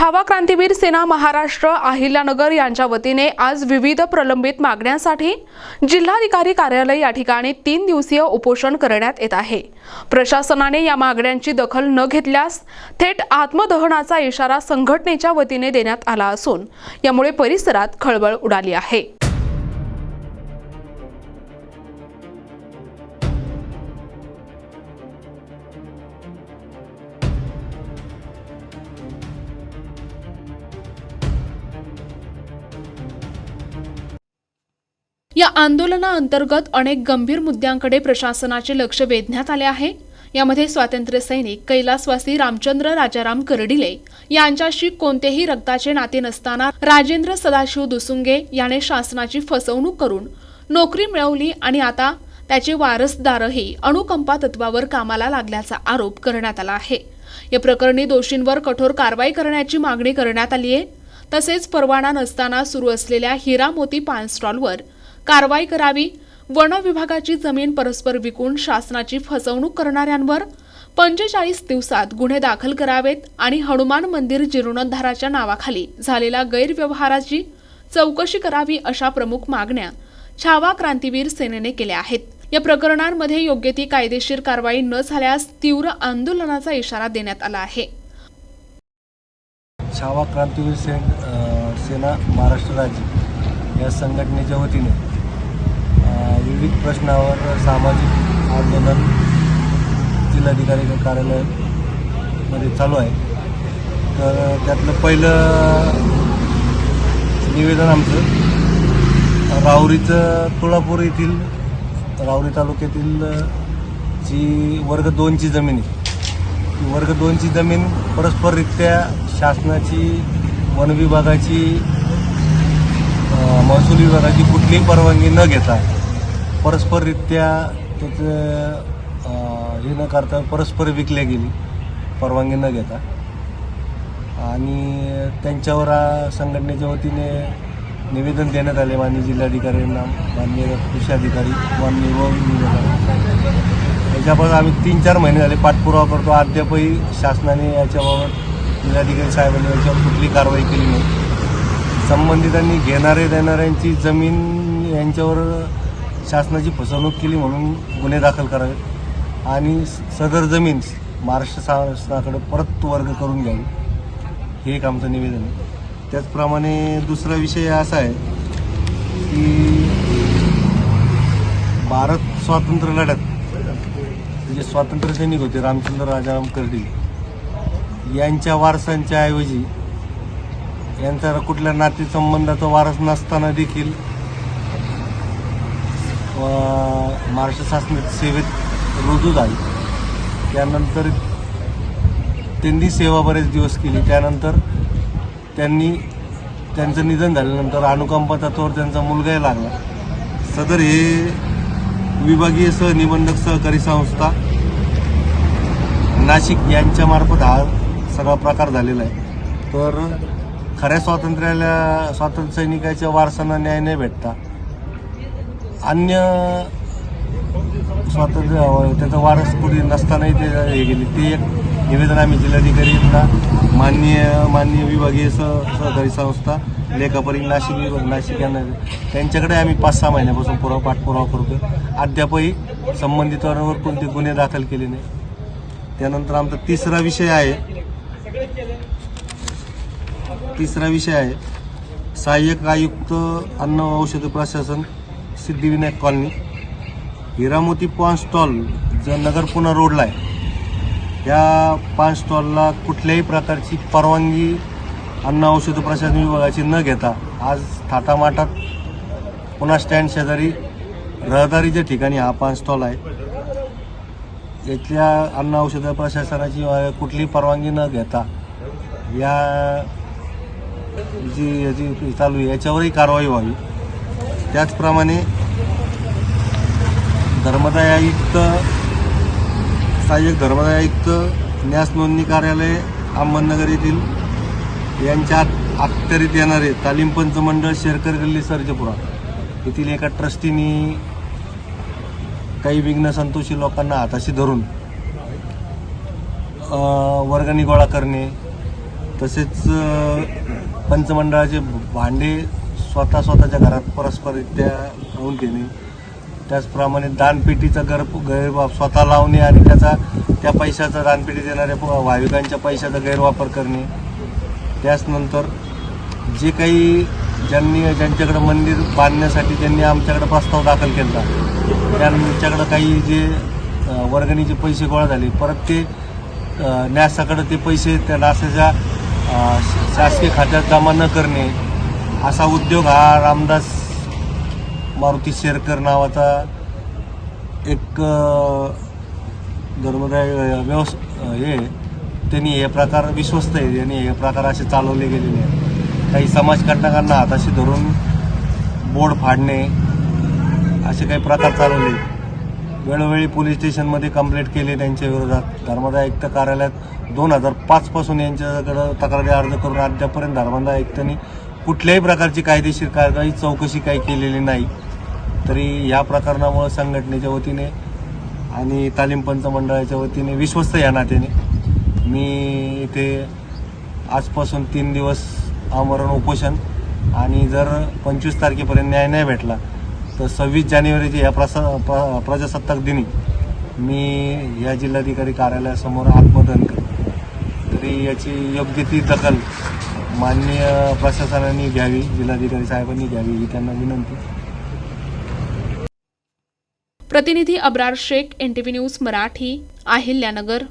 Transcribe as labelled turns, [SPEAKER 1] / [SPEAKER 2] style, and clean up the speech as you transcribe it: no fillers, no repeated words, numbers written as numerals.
[SPEAKER 1] छावा क्रांतीवीर सेना महाराष्ट्र अहिल्यानगर यांच्या वतीने आज विविध प्रलंबित मागण्यांसाठी जिल्हाधिकारी कार्यालय या ठिकाणी 3 दिवसीय उपोषण करण्यात येत आहे। प्रशासनाने या मागण्यांची दखल न घेतल्यास थेट आत्मदहनाचा इशारा संघटनेच्या वतीने देण्यात आला असून यामुळे परिसरात खळबळ उडाली आहे। या आंदोलनाअंतर्गत अनेक गंभीर मुद्द्यांकडे प्रशासनाचे लक्ष वेधण्यात आले आहे। यामध्ये स्वातंत्र्य सैनिक कैलासवासी रामचंद्र राजाराम कर्डिले यांच्याशी कोणतेही रक्ताचे नाते नसताना राजेंद्र सदाशिव दुसुंगे याने शासनाची फसवणूक करून नोकरी मिळवली आणि आता त्याचे वारसदारही अनुकंपा तत्वावर कामाला लागल्याचा आरोप करण्यात आला आहे। या प्रकरणी दोषींवर कठोर कारवाई करण्याची मागणी करण्यात आली आहे। तसेच परवाना नसताना सुरू असलेल्या हिरा मोती पान स्टॉलवर कारवाई करावी, वन विभागाची जमीन परस्पर विकून शासनाची फसवणूक करणाऱ्यांवर 45 दिवसात गुन्हे दाखल करावेत आणि हनुमान मंदिर जीर्णोद्धाराच्या नावाखाली झालेल्या गैरव्यवहाराची चौकशी करावी अशा प्रमुख मागण्या छावा क्रांतीवीर सेनेने केल्या आहेत। या प्रकरणांमध्ये योग्य ती कायदेशीर कारवाई न झाल्यास तीव्र आंदोलनाचा इशारा देण्यात आला आहे।
[SPEAKER 2] छावा क्रांतीवीर सेना महाराष्ट्र राज्य या संघटनेच्या वतीने विविध प्रश्नावर सामाजिक आंदोलन जिल्हाधिकारी कार्यालयामध्ये चालू आहे। तर त्यातलं पहिलं निवेदन आमचं तुळापूर येथील राहुरी तालुक्यातील जी वर्ग 2 ची जमीन आहे, ती वर्ग 2 ची जमीन परस्पररित्या शासनाची, वन विभागाची, महसूल विभागाची कुठलीही परवानगी न घेता परस्पररित्या त्याचं हे न करता परस्पर विकल्या गेली परवानगी न घेता। आणि त्यांच्यावर संघटनेच्या वतीने निवेदन देण्यात आले माननीय जिल्हाधिकाऱ्यांना, माननीय कृषी अधिकारी, माननीय वन विभागाला। याच्यापासून आम्ही 3-4 महिने झाले पाठपुरावा करतो, अद्यापही शासनाने याच्याबाबत जिल्हाधिकारी साहेबांनी याच्यावर कुठली कारवाई केली नाही। संबंधितांनी घेणारे देणाऱ्यांची जमीन यांच्यावर शासनाची फसवणूक केली म्हणून गुन्हे दाखल करावेत आणि सदर जमीन महाराष्ट्र शासनाकडे परत वर्ग करून घ्यावी, हे एक आमचं निवेदन आहे। त्याचप्रमाणे दुसरा विषय असा आहे की भारत स्वातंत्र्य लढ्यात जे स्वातंत्र्य सैनिक होते रामचंद्र राजाराम कर्डिले यांच्या वारसांच्या ऐवजी यांचा कुठल्या नातेसंबंधाचा वारस नसताना देखील महाराष्ट्र शासनाच्या सेवेत रुजू झाले। त्यानंतर त्यांनी सेवा बरेच दिवस केली। त्यानंतर त्यांचं निधन झाल्यानंतर अनुकंपा तत्वावर त्यांचा मुलगाही लागला। सदर हे विभागीय सहनिबंधक सहकारी संस्था नाशिक यांच्यामार्फत हा सगळा प्रकार झालेला आहे। तर खऱ्या स्वातंत्र्य सैनिकाच्या वारसांना न्याय नाही भेटता अन्य स्वातंत्र्य त्याचा वारस कुठे नसतानाही ते हे गेले, ते एक निवेदन आम्ही जिल्हाधिकाऱ्यांना, माननीय विभागीय सहकारी संस्था लेखापरी नाशिक यांना त्यांच्याकडे आम्ही 5-6 महिन्यापासून पाठपुरावा करतो। अद्यापही संबंधितांवर कोणते गुन्हे दाखल केले नाही। त्यानंतर आमचा तिसरा विषय आहे सहाय्यक आयुक्त अन्न व औषध प्रशासन सिद्धिविनायक कॉलनी हिरामोती पान स्टॉल जो नगर पुणा रोडला आहे, या पान स्टॉलला कुठल्याही प्रकारची परवानगी अन्न औषध प्रशासन विभागाची न घेता आज थाटामाटात पुणा स्टँड शेजारी रहदारीच्या ठिकाणी हा पान स्टॉल आहे। यातल्या अन्न औषध प्रशासनाची कुठलीही परवानगी न घेता या जी चालू आहे याच्यावरही कारवाई व्हावी। त्याचप्रमाणे सहाय्यक धर्मदाय आयुक्त न्यास नोंदणी कार्यालय अहमदनगर येथील यांच्या अखत्यारीत येणारे तालीम पंच मंडळ शेरकर गल्ली सर्जपुरा येथील एका ट्रस्टीनी काही विघ्न संतोषी लोकांना हाताशी धरून वर्गणी गोळा करणे, तसेच पंचमंडळाचे भांडे स्वतःच्या घरात परस्पररित्या होऊन घेणे, त्याचप्रमाणे दानपेटीचा गैरवापर स्वतः लावणे आणि त्या पैशाचा दानपेटी देणाऱ्या भाविकांच्या पैशाचा गैरवापर करणे, त्याचनंतर जे काही ज्यांच्याकडे मंदिर बांधण्यासाठी ज्यांनी आमच्याकडे प्रस्ताव दाखल केला त्यांच्याकडे काही जे वर्गणीचे पैसे गोळा झाले, परत ते न्यासाकडे ते पैसे त्या न्यासाच्या शासकीय खात्यात जमा न करणे, असा उद्योग हा रामदास मारुती शेरकर नावाचा एक धर्मदाय त्यांनी हे प्रकार विश्वस्त आहे, यांनी हे प्रकार असे चालवले गेलेले आहेत. काही समाजकंटकांना हाताशी धरून बोर्ड फाडणे असे काही प्रकार चालवले. वेळोवेळी पोलीस स्टेशनमध्ये कंप्लेंट केली त्यांच्या विरोधात. धर्मदाय आयुक्त कार्यालयात 2005 पासून यांच्याकडे तक्रारी अर्ज करून अद्यापर्यंत धर्मदाय आयुक्तांनी कुठल्याही प्रकारची कायदेशीर कारवाई चौकशी काही केलेली नाही. तरी या प्रकरणामुळे संघटनेच्या वतीने आणि तालीम पंच मंडळाच्या वतीने विश्वस्त या नात्याने मी इथे आजपासून 3 दिवस आमरण उपोषण आणि जर 25 तारखेपर्यंत न्याय नाही भेटला तर 26 जानेवारीच्या या प्रजासत्ताक दिनी मी या जिल्हाधिकारी कार्यालयासमोर आत्मदहन करेन. तरी याची योग्य ती दखल माननीय प्रशासनाने घ्यावी, जिल्हाधिकारी साहेबांनी घ्यावी ही त्यांना विनंती.
[SPEAKER 1] प्रतिनिधी अब्रार शेख, NTV न्यूज मराठी, अहिल्यानगर.